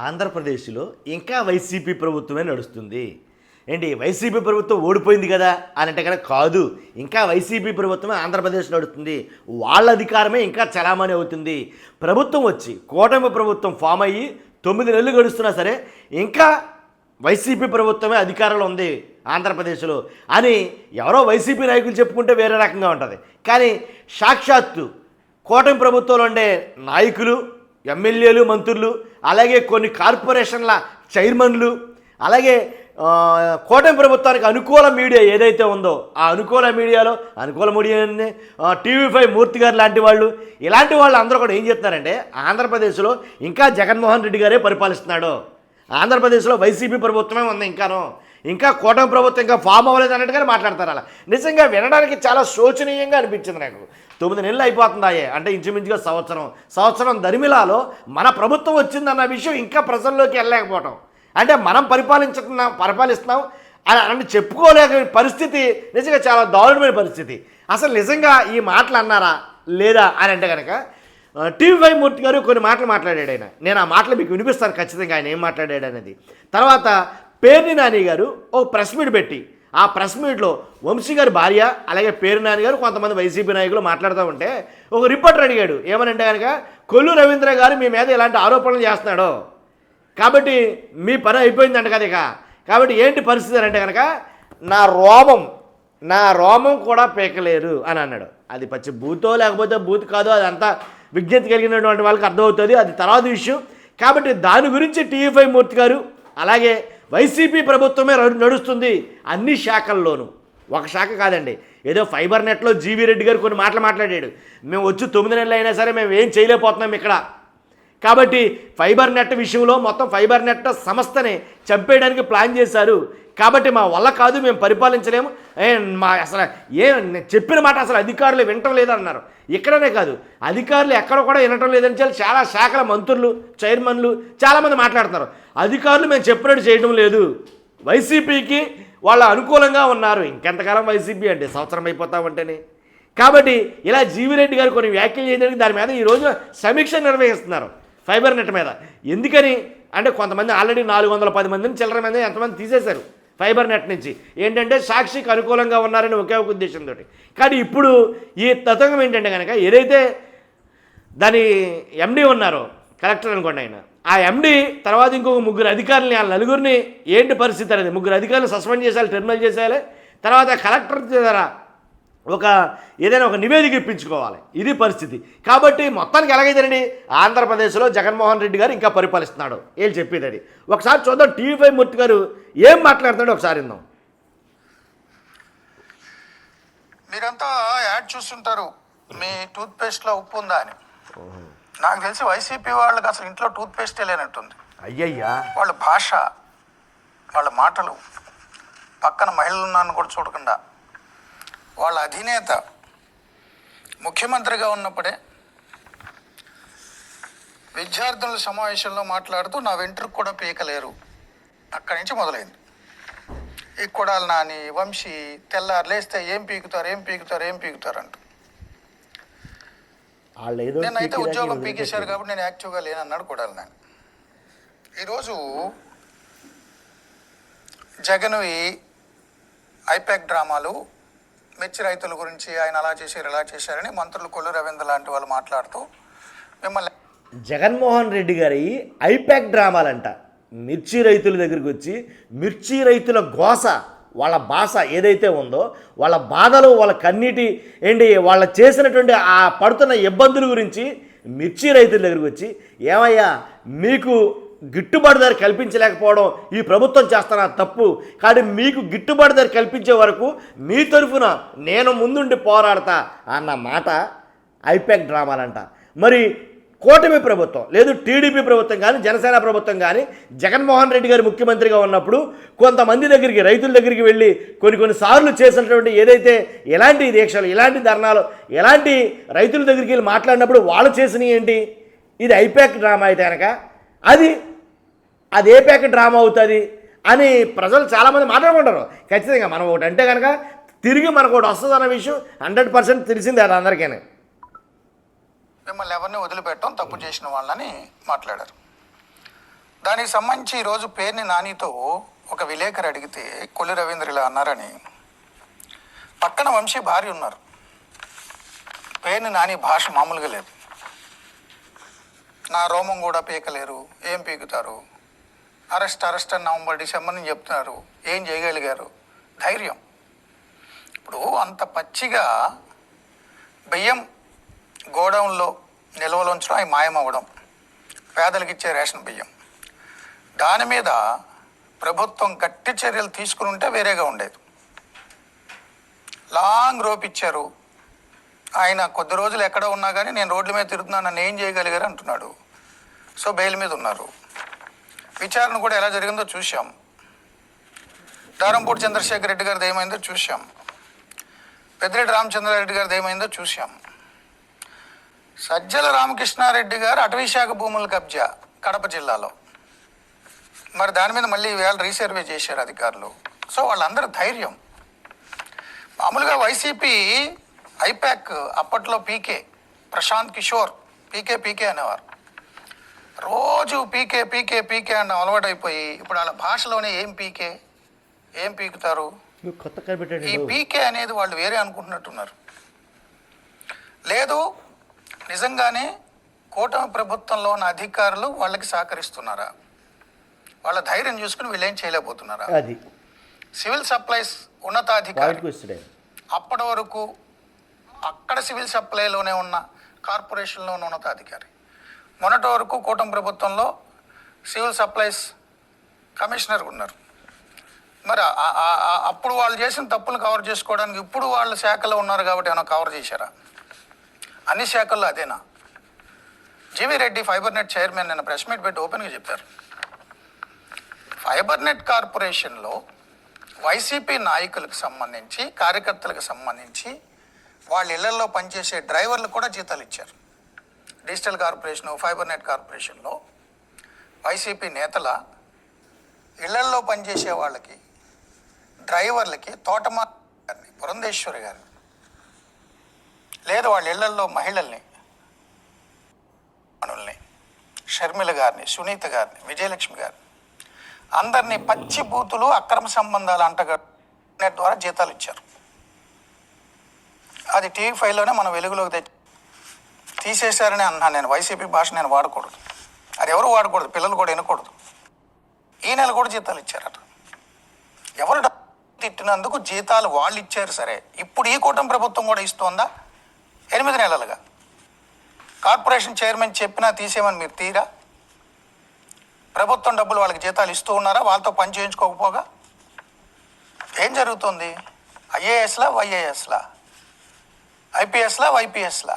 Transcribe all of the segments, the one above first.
ఆంధ్రప్రదేశ్లో ఇంకా వైసీపీ ప్రభుత్వమే నడుస్తుంది. ఏంటి వైసీపీ ప్రభుత్వం ఓడిపోయింది కదా అని అంటే కనుక కాదు, ఇంకా వైసీపీ ప్రభుత్వమే ఆంధ్రప్రదేశ్ నడుస్తుంది. వాళ్ళ అధికారమే ఇంకా చలామణి అవుతుంది. ప్రభుత్వం వచ్చి కూటమి ప్రభుత్వం ఫామ్ అయ్యి 9 నెలలు గడుస్తున్నా సరే ఇంకా వైసీపీ ప్రభుత్వమే అధికారంలో ఉంది ఆంధ్రప్రదేశ్లో అని ఎవరో వైసీపీ నాయకులు చెప్పుకుంటే వేరే రకంగా ఉంటుంది. కానీ సాక్షాత్తు కూటమి ప్రభుత్వంలో ఉండే నాయకులు, ఎమ్మెల్యేలు, మంత్రులు, అలాగే కొన్ని కార్పొరేషన్ల చైర్మన్లు, అలాగే కూటమి ప్రభుత్వానికి అనుకూల మీడియా ఏదైతే ఉందో ఆ అనుకూల మీడియాని TV5 మూర్తి గారు లాంటి వాళ్ళు, ఇలాంటి వాళ్ళు అందరూ కూడా ఏం చెప్తున్నారంటే ఆంధ్రప్రదేశ్లో ఇంకా జగన్మోహన్ రెడ్డి గారే పరిపాలిస్తున్నాడు, ఆంధ్రప్రదేశ్లో వైసీపీ ప్రభుత్వమే ఉంది, ఇంకా కూటమి ప్రభుత్వం ఇంకా ఫామ్ అవ్వలేదు అన్నట్టుగానే మాట్లాడతారు. అలా నిజంగా వినడానికి చాలా శోచనీయంగా అనిపించింది నాకు. 9 నెలలు అయిపోతుందాయే అంటే ఇంచుమించుగా సంవత్సరం దరిమిలాలో మన ప్రభుత్వం వచ్చిందన్న విషయం ఇంకా ప్రజల్లోకి వెళ్ళలేకపోవటం, అంటే మనం పరిపాలిస్తున్నాం అని చెప్పుకోలేక పరిస్థితి నిజంగా చాలా దారుణమైన పరిస్థితి. అసలు నిజంగా ఈ మాటలు అన్నారా లేదా అని అంటే కనుక TV5 మూర్తి గారు కొన్ని మాటలు మాట్లాడాడు. ఆయన నేను ఆ మాటలు మీకు వినిపిస్తాను ఖచ్చితంగా ఆయన ఏం మాట్లాడాడు అనేది. తర్వాత పేర్ని నాని గారు ఒక ప్రెస్ మీట్ పెట్టి ఆ ప్రెస్ మీట్లో వంశీ గారి భార్య అలాగే పేర్ని నాని గారు కొంతమంది వైసీపీ నాయకులు మాట్లాడుతూ ఉంటే ఒక రిపోర్టర్ అడిగాడు ఏమనంటే కనుక కొల్లు రవీంద్ర గారు మీ మీద ఇలాంటి ఆరోపణలు చేస్తున్నాడు కాబట్టి మీ పని అయిపోయిందంట కదా, ఇక కాబట్టి ఏంటి పరిస్థితి అంటే కనుక నా రోమం కూడా పీకలేరు అని అన్నాడు. అది పచ్చి బూతో లేకపోతే బూత్ కాదో అదంతా విజ్ఞత కలిగినటువంటి వాళ్ళకి అర్థమవుతుంది, అది తర్వాత విషయం. కాబట్టి దాని గురించి TV5 మూర్తి గారు అలాగే వైసీపీ ప్రభుత్వమే నడుస్తుంది అన్ని శాఖల్లోనూ, ఒక శాఖ కాదండి. ఏదో ఫైబర్ నెట్లో జీవీ రెడ్డి గారు కొన్ని మాటలు మాట్లాడాడు. మేము వచ్చి 9 నెలలు అయినా సరే మేము ఏం చేయలేకపోతున్నాం ఇక్కడ, కాబట్టి ఫైబర్ నెట్ విషయంలో మొత్తం ఫైబర్ నెట్ సంస్థని చంపేయడానికి ప్లాన్ చేశారు, కాబట్టి మా వల్ల కాదు, మేము పరిపాలించలేము, అసలు చెప్పిన మాట అసలు అధికారులు వినటం లేదన్నారు. ఇక్కడనే కాదు, అధికారులు ఎక్కడ కూడా వినటం లేదని చాలా శాఖల మంత్రులు, చైర్మన్లు చాలామంది మాట్లాడుతున్నారు. అధికారులు మేము చెప్పినట్టు చేయడం లేదు, వైసీపీకి వాళ్ళ అనుకూలంగా ఉన్నారు. ఇంకెంతకాలం వైసీపీ అంటే సంవత్సరం అయిపోతామంటేనే. కాబట్టి ఇలా జీవిరెడ్డి గారు కొన్ని వ్యాఖ్యలు చేయడానికి దాని మీద ఈరోజు సమీక్ష నిర్వహిస్తున్నారు ఫైబర్ నెట్ మీద. ఎందుకని అంటే కొంతమంది ఆల్రెడీ 410 మందిని చిల్లర మంది ఎంతమంది తీసేశారు ఫైబర్ నెట్ నుంచి, ఏంటంటే సాక్షికి అనుకూలంగా ఉన్నారని ఒకే ఒక ఉద్దేశంతో. కానీ ఇప్పుడు ఈ తతంగం ఏంటంటే కనుక ఏదైతే దాని MD ఉన్నారో కలెక్టర్ అనుకోండి, ఆయన ఆ MD తర్వాత ఇంకొక 3 అధికారులని, ఆ నలుగురిని ఏంటి పరిస్థితి అనేది 3 అధికారులను సస్పెండ్ చేసేయాలి, టెర్మినల్ చేసేయాలి. తర్వాత కలెక్టర్ ద్వారా ఏదైనా ఒక నివేదిక ఇప్పించుకోవాలి, ఇది పరిస్థితి. కాబట్టి మొత్తానికి ఎలాగైతేనండి ఆంధ్రప్రదేశ్లో జగన్మోహన్ రెడ్డి గారు ఇంకా పరిపాలిస్తున్నాడు ఏం చెప్పేది అది. ఒకసారి చూద్దాం TV5 మూర్తి గారు ఏం మాట్లాడుతున్నాడో ఒకసారి విందాం. మీరంతా యాడ్ చూస్తుంటారు మీ టూత్పేస్ట్లో ఉప్పు ఉందా అని. నాకు తెలిసి వైసీపీ వాళ్ళకి అసలు ఇంట్లో టూత్పేస్టే లేనట్టుంది. అయ్యయ్యా, వాళ్ళ భాష, వాళ్ళ మాటలు, పక్కన మహిళలు ఉన్నాను కూడా చూడకుండా వాళ్ళ అధినేత ముఖ్యమంత్రిగా ఉన్నప్పుడే విద్యార్థుల సమావేశంలో మాట్లాడుతూ నా వెంట్రుకు కూడా పీకలేరు, అక్కడి నుంచి మొదలైంది. ఈ కొడాలి నాని, వంశీ తెల్లారు లేస్తే ఏం పీకుతారు అంటూ. నేనైతే ఉద్యోగం పీకేశారు కాబట్టి నేను యాక్టివ్గా లేనన్నాడు కొడాలి నాని. ఈరోజు జగన్వి ఐపాక్ డ్రామాలు, మిర్చి రైతుల గురించి ఆయన అలా చేశారు ఇలా చేశారని మంత్రులు కొల్లు రవీంద్ర లాంటి వాళ్ళు మాట్లాడుతూ మిమ్మల్ని జగన్మోహన్ రెడ్డి గారి ఐపాక్ డ్రామాలంట. మిర్చి రైతుల దగ్గరికి వచ్చి మిర్చి రైతుల గోస, వాళ్ళ భాష ఏదైతే ఉందో, వాళ్ళ బాధలు, వాళ్ళ కన్నీటి ఏంటి, వాళ్ళ చేసినటువంటి ఆ పడుతున్న ఇబ్బందుల గురించి మిర్చి రైతుల దగ్గరికి వచ్చి ఏమయ్యా మీకు గిట్టుబాటు ధర కల్పించలేకపోవడం ఈ ప్రభుత్వం చేస్తున్న తప్పు, కానీ మీకు గిట్టుబాటు ధర కల్పించే వరకు మీ తరఫున నేను ముందుండి పోరాడతా అన్న మాట ఐపాక్ డ్రామాలంట. మరి కూటమి ప్రభుత్వం లేదు, TDP ప్రభుత్వం కానీ జనసేన ప్రభుత్వం కానీ జగన్మోహన్ రెడ్డి గారు ముఖ్యమంత్రిగా ఉన్నప్పుడు కొంతమంది దగ్గరికి, రైతుల దగ్గరికి వెళ్ళి కొన్ని సార్లు చేసినటువంటి ఏదైతే ఎలాంటి దీక్షలు, ఎలాంటి ధర్నాలు, ఎలాంటి రైతుల దగ్గరికి వెళ్ళి మాట్లాడినప్పుడు వాళ్ళు చేసినవి ఏంటి, ఇది ఐపాక్ డ్రామా అయితే కనుక అది ఏపాక్ డ్రామా అవుతుంది అని ప్రజలు చాలామంది మాట్లాడుకుంటారు. ఖచ్చితంగా మనం ఒకటి అంటే కనుక తిరిగి మనకు ఒకటి వస్తుంది అన్న విషయం 100% తెలిసిందే అది అందరికీ. మిమ్మల్ని ఎవరిని వదిలిపెట్టడం, తప్పు చేసిన వాళ్ళని మాట్లాడారు. దానికి సంబంధించి ఈరోజు పేర్ని నానితో ఒక విలేకరు అడిగితే కొల్లి రవీంద్ర ఇలా అన్నారని, పక్కన వంశీ భార్య ఉన్నారు. పేర్ని నాని భాష మామూలుగా లేదు. నా రోమం కూడా పీకలేరు, ఏం పీకుతారు, అరెస్ట్ అని నవంబర్ డిసెంబర్ అని చెప్తున్నారు, ఏం చేయగలిగారు, ధైర్యం. ఇప్పుడు అంత పచ్చిగా బియ్యం గోడౌన్లో నిల్వలు ఉంచడం, అవి మాయమవ్వడం, పేదలకు ఇచ్చే రేషన్ బియ్యం, దాని మీద ప్రభుత్వం గట్టి చర్యలు తీసుకుని ఉంటే వేరేగా ఉండేది. లాంగ్ రోప్ ఇచ్చారు. ఆయన కొద్ది రోజులు ఎక్కడ ఉన్నా కానీ నేను రోడ్ల మీద తిరుగుతున్నాను, నన్ను ఏం చేయగలిగారు అంటున్నాడు. సో బెయిల్ మీద ఉన్నారు. విచారణ కూడా ఎలా జరిగిందో చూసాం. దారంపూడి చంద్రశేఖర్ రెడ్డి గారిది ఏమైందో చూసాం. పెద్దిరెడ్డి రామచంద్రారెడ్డి గారిది ఏమైందో చూసాం. సజ్జల రామకృష్ణారెడ్డి గారు అటవీ శాఖ భూముల కబ్జా కడప జిల్లాలో, మరి దాని మీద మళ్ళీ వేళ రీసర్వే చేశారు అధికారులు. సో వాళ్ళందరూ ధైర్యం. మామూలుగా వైసీపీ ఐపాక్ అప్పట్లో పీకే ప్రశాంత్ కిషోర్ పీకే అనేవారు. రోజు పీకే అన్న అలవాటైపోయి ఇప్పుడు వాళ్ళ భాషలోనే ఏం పీకుతారు, కొత్త కనిపెట్టాడు. ఈ పీకే అనేది వాళ్ళు వేరే అనుకుంటున్నట్టున్నారు. లేదు, నిజంగానే కూటమి ప్రభుత్వంలో ఉన్న అధికారులు వాళ్ళకి సహకరిస్తున్నారా, వాళ్ళ ధైర్యం చూసుకుని వీళ్ళు ఏం చేయలేకపోతున్నారా. అది సివిల్ సప్లైస్ ఉన్నతాధికారి వాడికి అప్పటి వరకు అక్కడ సివిల్ సప్లైలోనే ఉన్న కార్పొరేషన్లో ఉన్న ఉన్నతాధికారి, మొన్నటి వరకు కూటమి ప్రభుత్వంలో సివిల్ సప్లైస్ కమిషనర్ ఉన్నారు. మరి అప్పుడు వాళ్ళు చేసిన తప్పులు కవర్ చేసుకోవడానికి ఇప్పుడు వాళ్ళ శాఖలో ఉన్నారు కాబట్టి ఏమైనా కవర్ చేశారా? అన్ని శాఖల్లో అదేనా? GV Reddy fibre net chairman నిన్న ప్రెస్ మీట్ పెట్టి ఓపెన్గా చెప్పారు. ఫైబర్ నెట్ కార్పొరేషన్లో వైసీపీ నాయకులకు సంబంధించి, కార్యకర్తలకు సంబంధించి వాళ్ళ ఇళ్లలో పనిచేసే డ్రైవర్లకు కూడా జీతాలు ఇచ్చారు. డిజిటల్ కార్పొరేషన్, ఫైబర్ నెట్ కార్పొరేషన్లో వైసీపీ నేతల ఇళ్లల్లో పనిచేసే వాళ్ళకి, డ్రైవర్లకి, తోటమా గారిని, పురంధేశ్వరి గారిని, లేదు వాళ్ళ ఇళ్లల్లో మహిళల్ని, మనుల్ని, షర్మిల గారిని, సునీత గారిని, విజయలక్ష్మి గారిని, అందరినీ పచ్చి బూతులు, అక్రమ సంబంధాలు నెట్ ద్వారా జీతాలు ఇచ్చారు. అది టీవీ5లోనే మనం వెలుగులోకి తీసేశారని అన్నాను నేను. వైసీపీ భాష నేను వాడకూడదు, అది ఎవరు వాడకూడదు, పిల్లలు కూడా వినకూడదు. ఈ నెల కూడా జీతాలు ఇచ్చారట. ఎవరు తిట్టినందుకు జీతాలు వాళ్ళు ఇచ్చారు. సరే, ఇప్పుడు ఈ కూటమి ప్రభుత్వం కూడా ఇస్తోందా? 8 నెలలుగా కార్పొరేషన్ చైర్మన్ చెప్పినా తీసేమని మీరు తీరా? ప్రభుత్వం డబ్బులు వాళ్ళకి జీతాలు ఇస్తూ ఉన్నారా? వాళ్ళతో పని చేయించుకోకపోగా ఏం జరుగుతుంది? ఐఏఎస్లా, వైఏఎస్లా, ఐపీఎస్లా, వైపీఎస్లా?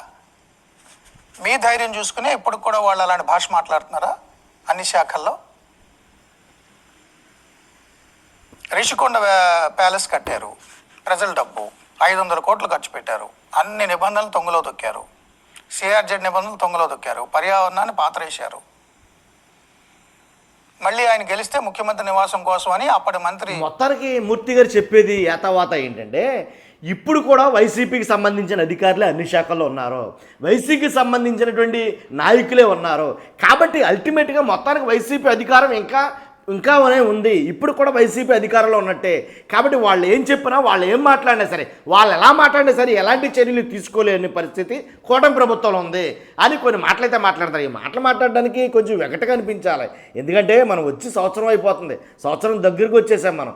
మీ ధైర్యం చూసుకుని ఇప్పుడు కూడా వాళ్ళు అలాంటి భాష మాట్లాడుతున్నారా? అన్ని శాఖల్లో రిషికొండ ప్యాలెస్ కట్టారు, ప్రజల డబ్బు 500 కోట్లు ఖర్చు పెట్టారు, అన్ని నిబంధనలు తొంగలో తొక్కారు, సిఆర్జెడ్ నిబంధనలు తొంగలో తొక్కారు, పర్యావరణాన్ని పాతరేశారు. మళ్ళీ ఆయన గెలిస్తే ముఖ్యమంత్రి నివాసం కోసం అని అప్పటి మంత్రి. మొత్తానికి మూర్తి గారు చెప్పేది ఏతావాత ఏంటంటే, ఇప్పుడు కూడా వైసీపీకి సంబంధించిన అధికారులే అన్ని శాఖల్లో ఉన్నారు, వైసీపీకి సంబంధించినటువంటి నాయకులే ఉన్నారు. కాబట్టి అల్టిమేట్గా మొత్తానికి వైసీపీ అధికారం ఇంకా ఉంది. ఇప్పుడు కూడా వైసీపీ అధికారంలో ఉన్నట్టే. కాబట్టి వాళ్ళు ఏం చెప్పినా, వాళ్ళు ఏం మాట్లాడినా సరే, వాళ్ళు ఎలా మాట్లాడినా సరే, ఎలాంటి చర్యలు తీసుకోలేని పరిస్థితి కూటమి ప్రభుత్వంలో ఉంది అని కొన్ని మాటలైతే మాట్లాడతారు. ఈ మాటలు మాట్లాడడానికి కొంచెం వెగటగా అనిపించాలి. ఎందుకంటే మనం వచ్చి సంవత్సరం అయిపోతుంది, సంవత్సరం దగ్గరికి వచ్చేసాం మనం.